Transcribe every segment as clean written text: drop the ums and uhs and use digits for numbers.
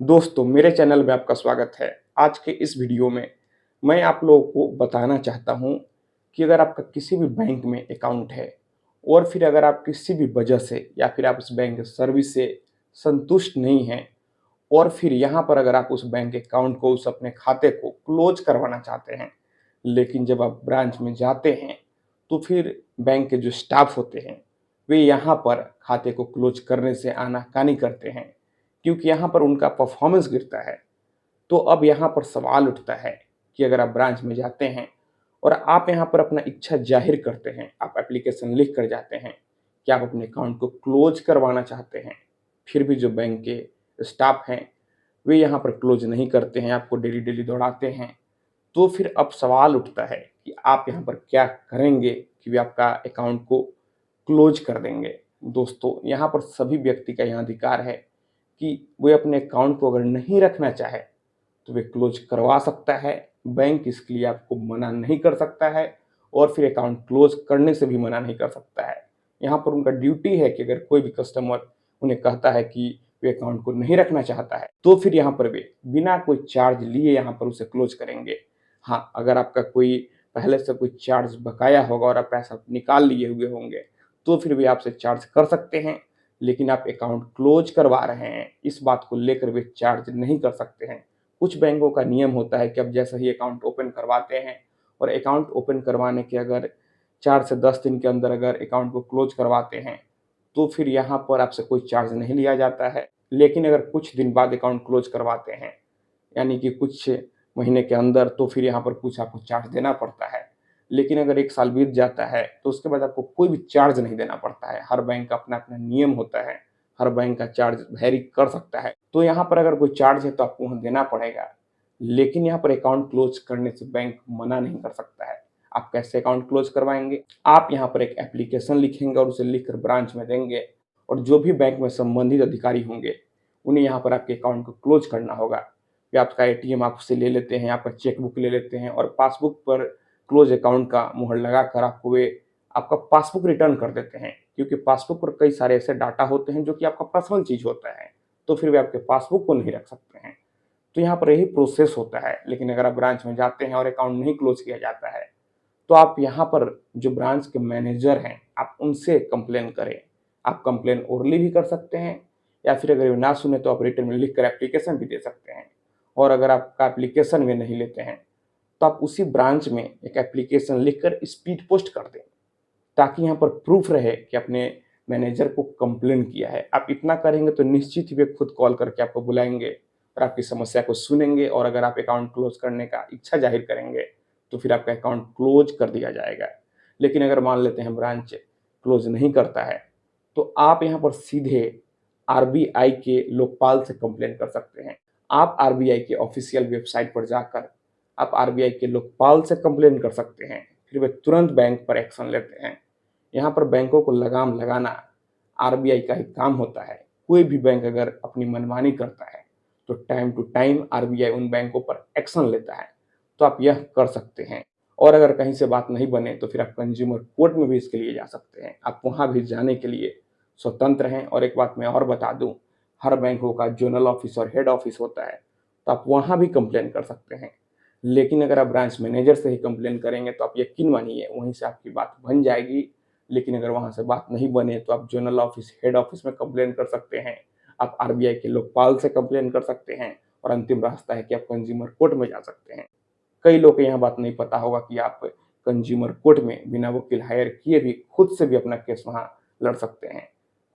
दोस्तों, मेरे चैनल में आपका स्वागत है। आज के इस वीडियो में मैं आप लोगों को बताना चाहता हूँ कि अगर आपका किसी भी बैंक में अकाउंट है और फिर अगर आप किसी भी वजह से या फिर आप उस बैंक सर्विस से संतुष्ट नहीं हैं और फिर यहाँ पर अगर आप उस बैंक अकाउंट को, उस अपने खाते को क्लोज करवाना चाहते हैं, लेकिन जब आप ब्रांच में जाते हैं, तो फिर बैंक के जो स्टाफ होते हैं, वे यहाँ पर खाते को क्लोज करने से आनाकानी करते हैं, क्योंकि यहाँ पर उनका परफॉर्मेंस गिरता है। तो अब यहाँ पर सवाल उठता है कि अगर आप ब्रांच में जाते हैं और आप यहाँ पर अपना इच्छा ज़ाहिर करते हैं, आप एप्लीकेशन लिख कर जाते हैं कि आप अपने अकाउंट को क्लोज करवाना चाहते हैं, फिर भी जो बैंक के स्टाफ हैं, वे यहाँ पर क्लोज नहीं करते हैं, आपको डेली-डेली दौड़ाते हैं। तो फिर अब सवाल उठता है कि आप यहाँ पर क्या करेंगे कि वे आपका अकाउंट को क्लोज कर देंगे। दोस्तों, यहाँ पर सभी व्यक्ति का यहाँ अधिकार है कि वे अपने अकाउंट को अगर नहीं रखना चाहे तो वे क्लोज करवा सकता है। बैंक इसके लिए आपको मना नहीं कर सकता है और फिर अकाउंट क्लोज करने से भी मना नहीं कर सकता है। यहाँ पर उनका ड्यूटी है कि अगर कोई भी कस्टमर उन्हें कहता है कि वे अकाउंट को नहीं रखना चाहता है, तो फिर यहाँ पर वे बिना कोई चार्ज लिए यहाँ पर उसे क्लोज करेंगे। हाँ, अगर आपका कोई पहले से कोई चार्ज बकाया होगा और आप पैसा निकाल लिए हुए होंगे, तो फिर वे आपसे चार्ज कर सकते हैं, लेकिन आप अकाउंट क्लोज करवा रहे हैं, इस बात को लेकर वे चार्ज नहीं कर सकते हैं। कुछ बैंकों का नियम होता है कि आप जैसे ही अकाउंट ओपन करवाते हैं और अकाउंट ओपन करवाने के अगर 4 से 10 दिन के अंदर अगर अकाउंट को क्लोज करवाते हैं, तो फिर यहाँ पर आपसे कोई चार्ज नहीं लिया जाता है। लेकिन अगर कुछ दिन बाद अकाउंट क्लोज करवाते हैं, यानी कि कुछ महीने के अंदर, तो फिर यहाँ पर कुछ आपको चार्ज देना पड़ता है। लेकिन अगर 1 साल बीत जाता है, तो उसके बाद आपको कोई भी चार्ज नहीं देना पड़ता है। हर बैंक का अपना-अपना नियम होता है, हर बैंक का चार्ज वैरी कर सकता है। तो यहाँ पर अगर कोई चार्ज है तो आपको वहाँ देना पड़ेगा। लेकिन यहाँ पर अकाउंट क्लोज करने से बैंक मना नहीं कर सकता है। आप कैसे अकाउंट क्लोज करवाएँगे? आप यहाँ पर एक एप्लीकेशन लिखेंगे और उसे लिखकर ब्रांच में देंगे और जो भी बैंक में संबंधित अधिकारी होंगे, उन्हें यहाँ पर आपके अकाउंट को क्लोज करना होगा। या आपका एटीएम आपसे ले लेते हैं, आपका चेकबुक ले लेते हैं और पासबुक पर क्लोज अकाउंट का मुहर लगाकर आपको वे आपका पासबुक रिटर्न कर देते हैं, क्योंकि पासबुक पर कई सारे ऐसे डाटा होते हैं जो कि आपका पर्सनल चीज़ होता है, तो फिर वे आपके पासबुक को नहीं रख सकते हैं। तो यहाँ पर यही प्रोसेस होता है। लेकिन अगर आप ब्रांच में जाते हैं और अकाउंट नहीं क्लोज किया जाता है, तो आप यहाँ पर जो ब्रांच के मैनेजर हैं, आप उनसे कंप्लेन करें। आप कंप्लेन ओरली भी कर सकते हैं या फिर अगर वे ना सुने तो आप रिटन में लिखकर एप्लीकेशन भी दे सकते हैं। और अगर आपका एप्लीकेशन वे नहीं लेते हैं, तो आप उसी ब्रांच में एक एप्लीकेशन लिखकर स्पीड पोस्ट कर दें, ताकि यहाँ पर प्रूफ रहे कि आपने मैनेजर को कंप्लेन किया है। आप इतना करेंगे तो निश्चित ही वे खुद कॉल करके आपको बुलाएँगे और आपकी समस्या को सुनेंगे और अगर आप अकाउंट क्लोज़ करने का इच्छा ज़ाहिर करेंगे, तो फिर आपका अकाउंट क्लोज़ कर दिया जाएगा। लेकिन अगर मान लेते हैं ब्रांच क्लोज़ नहीं करता है, तो आप यहाँ पर सीधे आरबीआई के लोकपाल से कंप्लेन कर सकते हैं। आप आरबीआई के ऑफ़िशियल वेबसाइट पर जाकर आप आरबीआई के लोकपाल से कंप्लेन कर सकते हैं, फिर वे तुरंत बैंक पर एक्शन लेते हैं। यहाँ पर बैंकों को लगाम लगाना आरबीआई का ही काम होता है। कोई भी बैंक अगर अपनी मनमानी करता है, तो टाइम टू टाइम आरबीआई उन बैंकों पर एक्शन लेता है। तो आप यह कर सकते हैं और अगर कहीं से बात नहीं बने तो फिर आप कंज्यूमर कोर्ट में भी इसके लिए जा सकते हैं। आप वहाँ भी जाने के लिए स्वतंत्र हैं और एक बात मैं और बता दूँ, हर बैंकों का ज़ोनल ऑफ़िस और हेड ऑफ़िस होता है, तो आप वहाँ भी कंप्लेन कर सकते हैं। लेकिन अगर आप ब्रांच मैनेजर से ही कंप्लेन करेंगे तो आप यकीन मानिए वहीं से आपकी बात बन जाएगी। लेकिन अगर वहाँ से बात नहीं बने तो आप ज़ोनल ऑफ़िस, हेड ऑफ़िस में कंप्लेन कर सकते हैं। आप आरबीआई के लोकपाल से कंप्लेन कर सकते हैं और अंतिम रास्ता है कि आप कंज्यूमर कोर्ट में जा सकते हैं। कई लोग को यह बात नहीं पता होगा कि आप कंज्यूमर कोर्ट में बिना वकील हायर किए भी खुद से भी अपना केस वहाँ लड़ सकते हैं।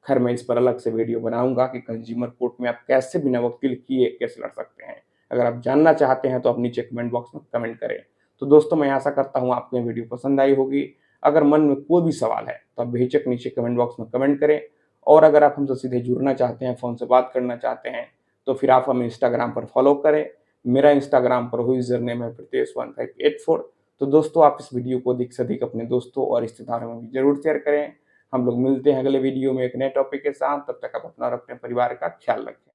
खैर, मैं इस पर अलग से वीडियो बनाऊँगा कि कंज्यूमर कोर्ट में आप कैसे बिना वकील किए केस लड़ सकते हैं। अगर आप जानना चाहते हैं तो आप नीचे कमेंट बॉक्स में कमेंट करें। तो दोस्तों, मैं आशा करता हूँ आपको ये वीडियो पसंद आई होगी। अगर मन में कोई भी सवाल है तो आप बेझिझक नीचे कमेंट बॉक्स में कमेंट करें और अगर आप हमसे सीधे जुड़ना चाहते हैं, फ़ोन से बात करना चाहते हैं, तो फिर आप हमें इंस्टाग्राम पर फॉलो करें। मेरा इंस्टाग्राम पर यूज़र नेम है pritesh1584। तो दोस्तों, आप इस वीडियो को अधिक से अधिक अपने दोस्तों और रिश्तेदारों में भी ज़रूर शेयर करें। हम लोग मिलते हैं अगले वीडियो में एक नए टॉपिक के साथ। तब तक आप अपना और अपने परिवार का ख्याल रखें।